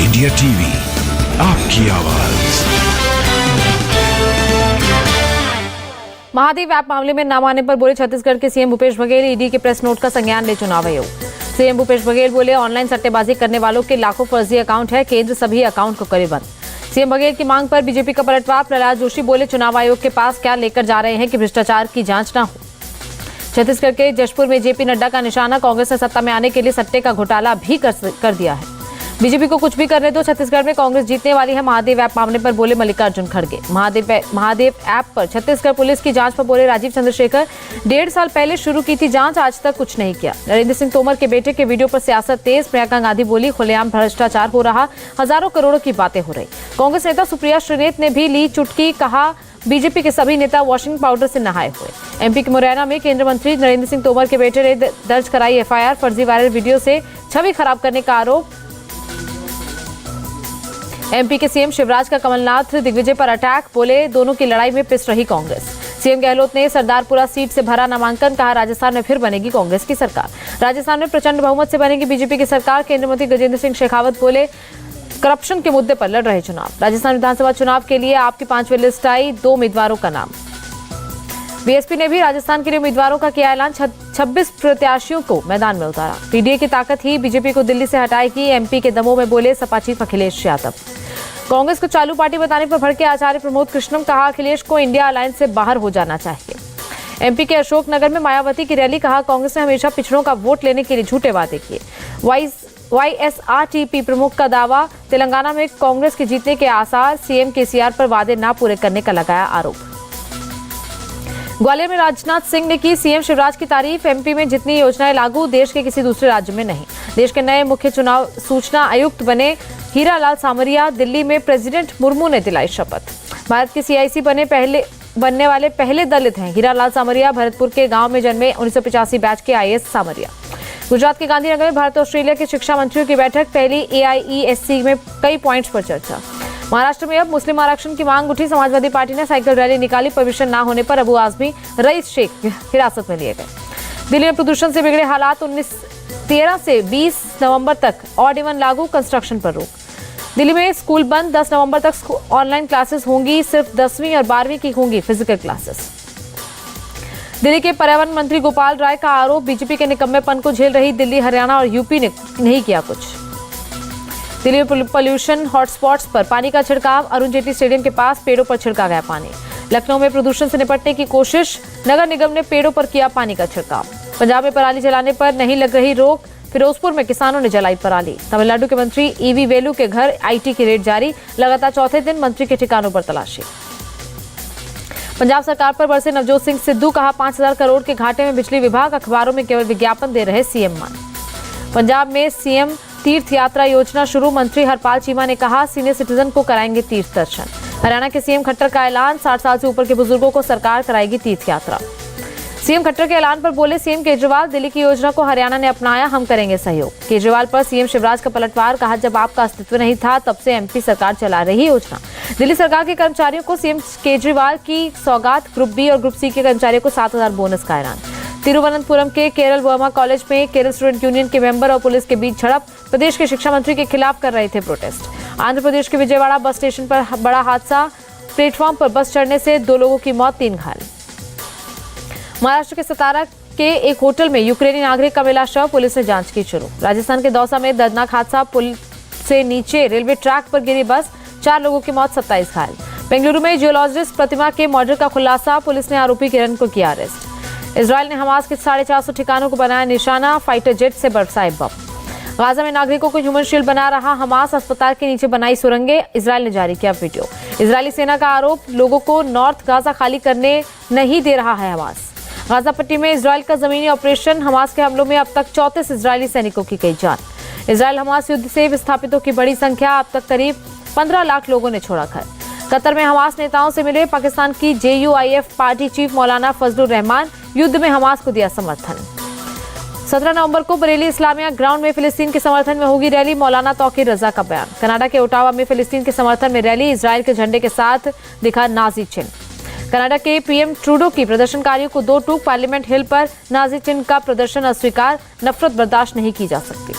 India TV, आपकी आवाज। Mahadev app मामले में न मानने पर बोले छत्तीसगढ़ के सीएम भूपेश बघेल। ईडी के प्रेस नोट का संज्ञान ले चुनाव आयोग। सीएम भूपेश बघेल बोले ऑनलाइन सट्टेबाजी करने वालों के लाखों फर्जी अकाउंट है, केंद्र सभी अकाउंट को करे बंद। सीएम बघेल की मांग पर बीजेपी का पलटवार। प्रहलाद जोशी बोले चुनाव आयोग के पास क्या लेकर जा रहे हैं कि भ्रष्टाचार की जांच न हो। छत्तीसगढ़ के जशपुर में जेपी नड्डा का निशाना। कांग्रेस ने सत्ता में आने के लिए सट्टे का घोटाला भी कर दिया है। बीजेपी को कुछ भी करने दो, छत्तीसगढ़ में कांग्रेस जीतने वाली है। महादेव ऐप मामले पर बोले मल्लिकार्जुन खड़गे। महादेव ऐप पर छत्तीसगढ़ पुलिस की जांच पर बोले राजीव चंद्रशेखर। 1.5 साल पहले शुरू की थी जांच, आज तक कुछ नहीं किया। नरेंद्र सिंह तोमर के बेटे के वीडियो पर सियासत तेज। प्रियंका गांधी बोली खुलेआम भ्रष्टाचार हो रहा, हजारों करोड़ों की बातें हो रही। कांग्रेस नेता सुप्रिया श्रीनेत ने भी ली चुटकी, कहा बीजेपी के सभी नेता वॉशिंग पाउडर से नहाए हुए। एमपी के मुरैना में केंद्रीय मंत्री नरेंद्र सिंह तोमर के बेटे ने दर्ज कराई एफआईआर। फर्जी वायरल वीडियो से छवि खराब करने का आरोप। एमपी के सीएम शिवराज का कमलनाथ दिग्विजय पर अटैक, बोले दोनों की लड़ाई में पिस रही कांग्रेस। सीएम गहलोत ने सरदारपुरा सीट से भरा नामांकन, कहा राजस्थान में फिर बनेगी कांग्रेस की सरकार। राजस्थान में प्रचंड बहुमत से बनेगी बीजेपी की सरकार। केंद्रीय मंत्री गजेंद्र सिंह शेखावत बोले करप्शन के मुद्दे पर लड़ रहे चुनाव। राजस्थान विधानसभा चुनाव के लिए आपकी 5वीं लिस्ट आई, 2 उम्मीदवारों का नाम। बीएसपी ने भी राजस्थान के लिए उम्मीदवारों का किया ऐलान, 26 प्रत्याशियों को मैदान में उतारा। पीडीए की ताकत ही बीजेपी को दिल्ली से हटाएगी, एमपी के दमोह में बोले सपा चीफ अखिलेश यादव। कांग्रेस को चालू पार्टी बताने पर भड़के आचार्य प्रमोद कृष्णम, कहा अखिलेश को इंडिया अलायंस से बाहर हो जाना चाहिए। एमपी के अशोकनगर में मायावती की रैली, कहा कांग्रेस ने हमेशा पिछड़ों का वोट लेने के लिए झूठे वादे किए। वाईएसआरटीपी प्रमुख का दावा, तेलंगाना में कांग्रेस के जीतने के आसार। सीएम केसीआर पर वादे न पूरे करने का लगाया आरोप। ग्वालियर में राजनाथ सिंह ने की सीएम शिवराज की तारीफ। एमपी में जितनी योजनाएं लागू, देश के किसी दूसरे राज्य में नहीं। देश के नए मुख्य चुनाव सूचना आयुक्त बने हीरालाल सामरिया। दिल्ली में प्रेसिडेंट मुर्मू ने दिलाई शपथ। भारत के सीआईसी बनने वाले पहले दलित हैं हीरालाल सामरिया। भरतपुर के गांव में जन्मे 1985 बैच के आईएएस सामरिया। गुजरात के गांधीनगर में भारत ऑस्ट्रेलिया के शिक्षा मंत्रियों की बैठक, पहली एआईईएससी में कई पॉइंट्स पर चर्चा। महाराष्ट्र में अब मुस्लिम आरक्षण की मांग उठी। समाजवादी पार्टी ने साइकिल रैली निकाली। परमिशन न होने पर अबू आजमी, रईस शेख हिरासत में लिए गए। दिल्ली में प्रदूषण से बिगड़े हालात, 13 से 20 नवंबर तक ऑड इवन लागू, कंस्ट्रक्शन पर रोक। दिल्ली में स्कूल बंद, 10 नवंबर तक ऑनलाइन क्लासेस होंगी, सिर्फ 10वीं और 12वीं की होंगी फिजिकल क्लासेस। दिल्ली के पर्यावरण मंत्री गोपाल राय का आरोप, बीजेपी के निकम्मेपन को झेल रही दिल्ली, हरियाणा और यूपी ने नहीं किया कुछ। दिल्ली में पॉल्यूशन हॉटस्पॉट्स पर पानी का छिड़काव, अरुण जेटली स्टेडियम के पास पेड़ों पर छिड़का गया पानी। लखनऊ में प्रदूषण से निपटने की कोशिश, नगर निगम ने पेड़ों पर किया पानी का छिड़काव। पंजाब में पराली जलाने पर नहीं लग रही रोक, फिरोजपुर में किसानों ने जलाई पराली। तमिलनाडु के मंत्री ईवी वेलू के घर आईटी की रेड जारी, लगातार चौथे दिन मंत्री के ठिकानों पर तलाशी। पंजाब सरकार पर बरसे नवजोत सिंह सिद्धू, कहा 5000 करोड़ के घाटे में बिजली विभाग, अखबारों में केवल विज्ञापन दे रहे सीएम मान। पंजाब में सीएम तीर्थ यात्रा योजना शुरू, मंत्री हरपाल चीमा ने कहा सीनियर सिटीजन को कराएंगे तीर्थ दर्शन। हरियाणा के सीएम खट्टर का ऐलान, 60 साल से ऊपर के बुजुर्गों को सरकार कराएगी तीर्थ यात्रा। सीएम खट्टर के ऐलान पर बोले सीएम केजरीवाल, दिल्ली की योजना को हरियाणा ने अपनाया, हम करेंगे सहयोग। केजरीवाल पर सीएम शिवराज का पलटवार, कहा जब आपका अस्तित्व नहीं था तब से एमपी सरकार चला रही योजना। दिल्ली सरकार के कर्मचारियों को सीएम केजरीवाल की सौगात, ग्रुप बी और ग्रुप सी के कर्मचारियों को 7000 बोनस का ऐलान। तिरुवनंतपुरम के केरल वर्मा कॉलेज में केरल स्टूडेंट यूनियन के मेंबर और पुलिस के बीच झड़प, प्रदेश के शिक्षा मंत्री के खिलाफ कर रहे थे प्रोटेस्ट। आंध्र प्रदेश के विजयवाड़ा बस स्टेशन पर बड़ा हादसा, प्लेटफॉर्म पर बस चढ़ने से 2 लोगों की मौत, 3 घायल। महाराष्ट्र के सतारा के एक होटल में यूक्रेनी नागरिक का मिला शव, पुलिस ने जांच की शुरू। राजस्थान के दौसा में दर्दनाक हादसा, पुल से नीचे रेलवे ट्रैक पर गिरी बस, 4 लोगों की मौत, 27 घायल। बेंगलुरु में जियोलॉजिस्ट प्रतिमा के मर्डर का खुलासा, पुलिस ने आरोपी किरण को किया अरेस्ट। इजरायल ने हमास के 450 ठिकानों को बनाया निशाना, फाइटर जेट से बरसाए बम। गाजा में नागरिकों को ह्यूमन शील्ड बना रहा हमास, अस्पताल के नीचे बनाई सुरंगें, इजरायल ने जारी किया वीडियो। इजरायली सेना का आरोप, लोगों को नॉर्थ गाजा खाली करने नहीं दे रहा है हमास। गाजा पट्टी में इजरायल का जमीनी ऑपरेशन, हमास के हमलों में अब तक 34 इजरायली सैनिकों की गई जान। इजरायल हमास युद्ध से विस्थापितों की बड़ी संख्या, अब तक करीब 15 लाख लोगों ने छोड़ा घर। कतर में हमास नेताओं से मिले पाकिस्तान की जेयूआईएफ पार्टी चीफ मौलाना फजलुर रहमान, युद्ध में हमास को दिया समर्थन। 17 नवंबर को बरेली इस्लामिया ग्राउंड में फिलिस्तीन के समर्थन में होगी रैली, मौलाना तौकीर रजा का बयान। कनाडा के ओटावा में फिलिस्तीन के समर्थन में रैली, इजरायल के झंडे के साथ दिखा नाजी चिन्ह। कनाडा के पीएम ट्रूडो की प्रदर्शनकारियों को 2 टूक, पार्लियामेंट हिल पर नाजी चिन्ह का प्रदर्शन अस्वीकार, नफरत बर्दाश्त नहीं की जा सकती।